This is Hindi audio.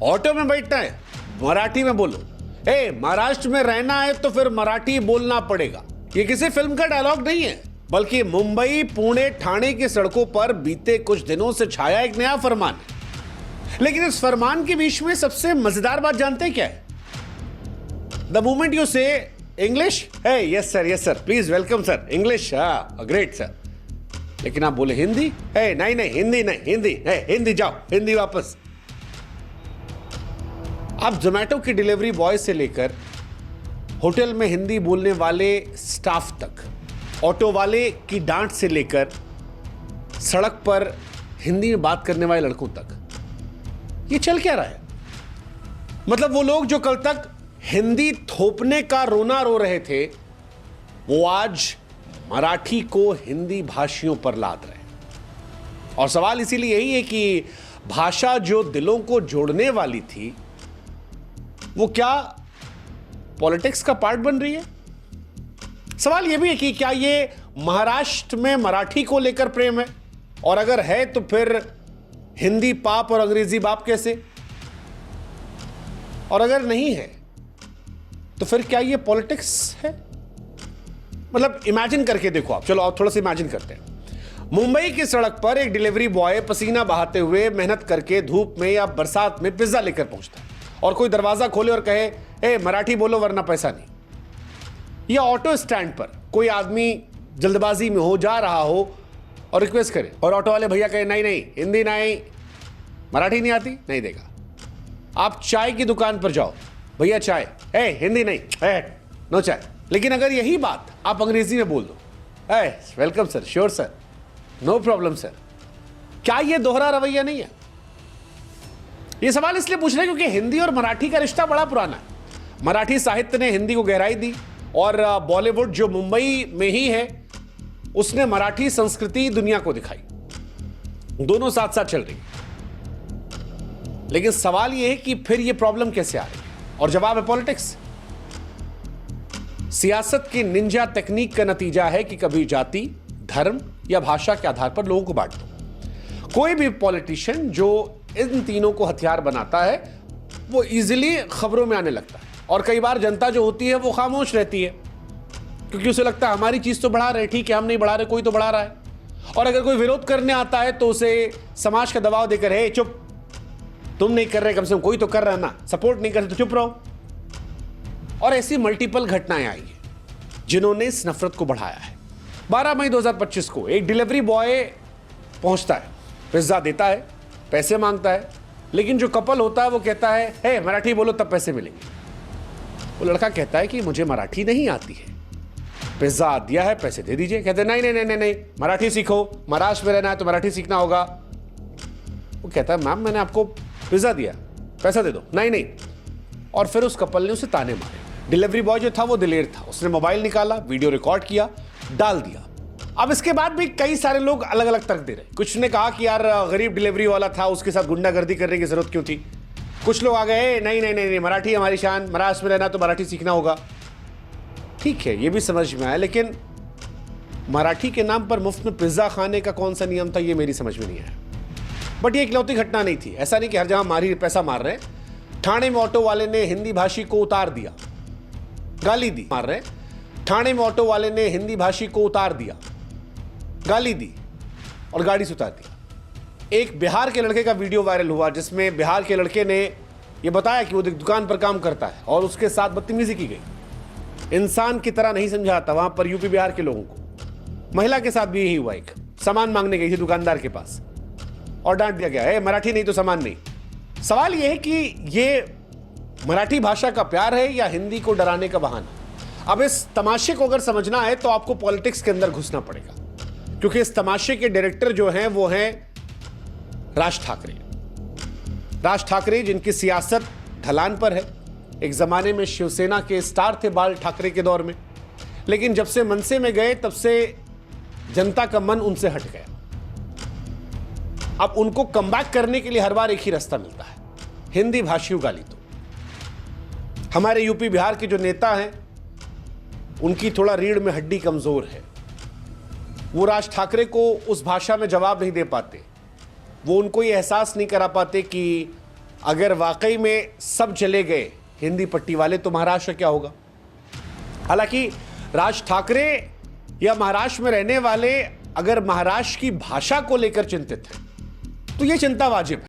ऑटो में बैठना है, मराठी में बोलो। महाराष्ट्र में रहना है तो फिर मराठी बोलना पड़ेगा। ये किसी फिल्म का डायलॉग नहीं है, बल्कि मुंबई, पुणे, ठाणे की सड़कों पर बीते कुछ दिनों से छाया एक नया फरमान है। लेकिन इस फरमान के बीच में सबसे मजेदार बात जानते हैं क्या है? द मोमेंट यू से English, yes sir, please welcome sir, English, great sir. लेकिन आप बोले हिंदी, नहीं हिंदी नहीं, हिंदी जाओ, हिंदी वापस। आप जोमेटो की डिलीवरी बॉय से लेकर होटल में हिंदी बोलने वाले स्टाफ तक, ऑटो वाले की डांट से लेकर सड़क पर हिंदी में बात करने वाले लड़कों तक, ये चल क्या रहा है? मतलब वो लोग जो कल तक हिंदी थोपने का रोना रो रहे थे, वो आज मराठी को हिंदी भाषियों पर लाद रहे हैं। और सवाल इसीलिए यही है कि भाषा जो दिलों को जोड़ने वाली थी, वो क्या पॉलिटिक्स का पार्ट बन रही है? सवाल यह भी है कि क्या ये महाराष्ट्र में मराठी को लेकर प्रेम है, और अगर है तो फिर हिंदी पाप और अंग्रेजी बाप कैसे? और अगर नहीं है तो फिर क्या ये पॉलिटिक्स है? मतलब इमेजिन करके देखो आप, चलो आप थोड़ा सा इमेजिन करते हैं। मुंबई की सड़क पर एक डिलीवरी बॉय पसीना बहाते हुए मेहनत करके धूप में या बरसात में पिज्जा लेकर पहुंचता है, और कोई दरवाजा खोले और कहे मराठी बोलो वरना पैसा नहीं। या ऑटो स्टैंड पर कोई आदमी जल्दबाजी में हो, जा रहा हो और रिक्वेस्ट करे, और ऑटो वाले भैया कहे नहीं हिंदी नहीं, मराठी नहीं आती, नहीं देगा। आप चाय की दुकान पर जाओ, भैया चाय, हिंदी नहीं, नो चाय। लेकिन अगर यही बात आप अंग्रेजी में बोल दो, welcome sir, sure sir, no problem sir, क्या यह दोहरा रवैया नहीं है? यह सवाल इसलिए पूछ रहे हैं क्योंकि हिंदी और मराठी का रिश्ता बड़ा पुराना है। मराठी साहित्य ने हिंदी को गहराई दी, और बॉलीवुड जो मुंबई में ही है, उसने मराठी संस्कृति दुनिया को दिखाई। दोनों साथ साथ चल रही है। लेकिन सवाल यह है कि फिर यह प्रॉब्लम कैसे आ रही है? और जवाब है पॉलिटिक्स। सियासत की निंजा तकनीक का नतीजा है कि कभी जाति, धर्म या भाषा के आधार पर लोगों को बांट दो। कोई भी पॉलिटिशियन जो इन तीनों को हथियार बनाता है, वो इजीली खबरों में आने लगता है। और कई बार जनता जो होती है वो खामोश रहती है, क्योंकि उसे लगता है हमारी चीज तो बढ़ा रहे, ठीक है हम नहीं बढ़ा रहे, कोई तो बढ़ा रहा है। और अगर कोई विरोध करने आता है तो उसे समाज का दबाव देकर, चुप, तुम नहीं कर रहे, कम से कम कोई तो कर रहा है ना, सपोर्ट नहीं कर रहे तो चुप रहो। और ऐसी मल्टीपल घटनाएं आई हैं जिन्होंने इस नफरत को बढ़ाया है। 12 मई 2025 को एक डिलीवरी बॉय पहुंचता है, पिज्जा देता है, पैसे मांगता है, लेकिन जो कपल होता है वो कहता है मराठी बोलो तब पैसे मिलेंगे। वो लड़का कहता है कि मुझे मराठी नहीं आती है, पिज्जा दिया है, पैसे दे दीजिए। कहते हैं नहीं, मराठी सीखो, महाराष्ट्र में रहना है तो मराठी सीखना होगा। वो कहता है मैम मैंने आपको पिज्जा दिया, पैसा दे दो। नहीं। और फिर उस कपल ने उसे ताने मारे। डिलीवरी बॉय जो था वो दिलेर था, उसने मोबाइल निकाला, वीडियो रिकॉर्ड किया, डाल दिया। अब इसके बाद भी कई सारे लोग अलग अलग तर्क दे रहे। कुछ ने कहा कि यार गरीब डिलीवरी वाला था, उसके साथ गुंडागर्दी करने की जरूरत क्यों थी। कुछ लोग आ गए नहीं, मराठी हमारी शान, महाराष्ट्र में रहना तो मराठी सीखना होगा। ठीक है, ये भी समझ में आया, लेकिन मराठी के नाम पर मुफ्त में पिज्जा खाने का कौन सा नियम था, ये मेरी समझ में नहीं आया। बट ये इकलौती घटना नहीं थी। ऐसा नहीं कि हर जगह पैसा मार रहे हैं। ठाणे में ऑटो वाले ने हिंदी भाषी को उतार दिया, गाली दी, मार रहे। ठाणे में ऑटो वाले ने हिंदी भाषी को उतार दिया, गाली दी और गाड़ी से उतार दिया। एक बिहार के लड़के का वीडियो वायरल हुआ जिसमें बिहार के लड़के ने यह बताया कि वो दुकान पर काम करता है और उसके साथ बदतमीजी की गई। इंसान की तरह नहीं समझाता वहां पर यूपी बिहार के लोगों को। महिला के साथ भी यही हुआ। एक सामान मांगने गई थी दुकानदार के पास और डांट दिया गया, मराठी नहीं तो सामान नहीं। सवाल यह है कि ये मराठी भाषा का प्यार है या हिंदी को डराने का बहाना? अब इस तमाशे को अगर समझना है तो आपको पॉलिटिक्स के अंदर घुसना पड़ेगा, क्योंकि इस तमाशे के डायरेक्टर जो हैं वो हैं राज ठाकरे। राज ठाकरे जिनकी सियासत ढलान पर है। एक जमाने में शिवसेना के स्टार थे बाल ठाकरे के दौर में, लेकिन जब से मनसे में गए तब से जनता का मन उनसे हट गया। अब उनको कमबैक करने के लिए हर बार एक ही रास्ता मिलता है, हिंदी भाषियों गाली दो। हमारे यूपी बिहार के जो नेता हैं उनकी थोड़ा रीढ़ में हड्डी कमजोर है। वो राज ठाकरे को उस भाषा में जवाब नहीं दे पाते। वो उनको ये एहसास नहीं करा पाते कि अगर वाकई में सब चले गए हिंदी पट्टी वाले तो महाराष्ट्र क्या होगा? हालांकि राज ठाकरे या महाराष्ट्र में रहने वाले अगर महाराष्ट्र की भाषा को लेकर चिंतित हैं तो यह चिंता वाजिब है।